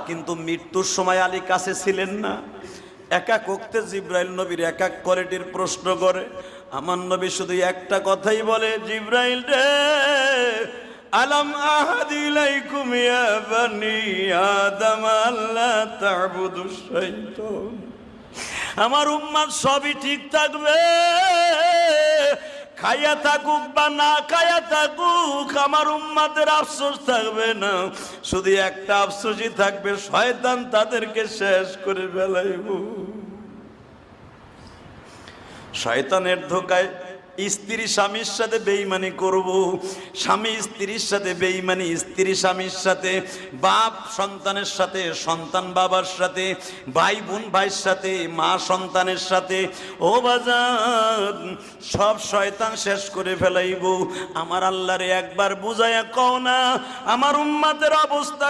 কিন্তু মৃত্যুর সময় আলী কাছে ছিলেন না। এক এক ওক্তে জিব্রাইল নবীর এক এক কোয়ালিটির প্রশ্ন করে। আমার নবী শুধু একটা কথাই বলে, জিব্রাইল রে, আলাম আহাদ ইলাইকুম ইয়া বানি আদম আল্লা তা'বুদুশ শাইতান। আমার উম্মত সবই ঠিক থাকবে, খাইয়া থাকুক বা না খাইয়া থাকুক, আমার উম্মতের আফসোস থাকবে না। শুধু একটা আফসোসই থাকবে, শয়তান তাদেরকে শেষ করে ফেলাইব। শয়তানের ধোকায় স্ত্রী স্বামীর সাথে বেঈমানি করব, স্বামী স্ত্রীর সাথে বেঈমানি, স্ত্রী স্বামীর সাথে, বাপ সন্তানের সাথে, সন্তান বাবার সাথে, ভাই বোন ভাইয়ের সাথে, মা সন্তানের সাথে। ও বাজান, সব শয়তান শেষ করে ফেলাইব। আমার আল্লাহরে একবার বুঝাইয়া কও না আমার উম্মতের অবস্থা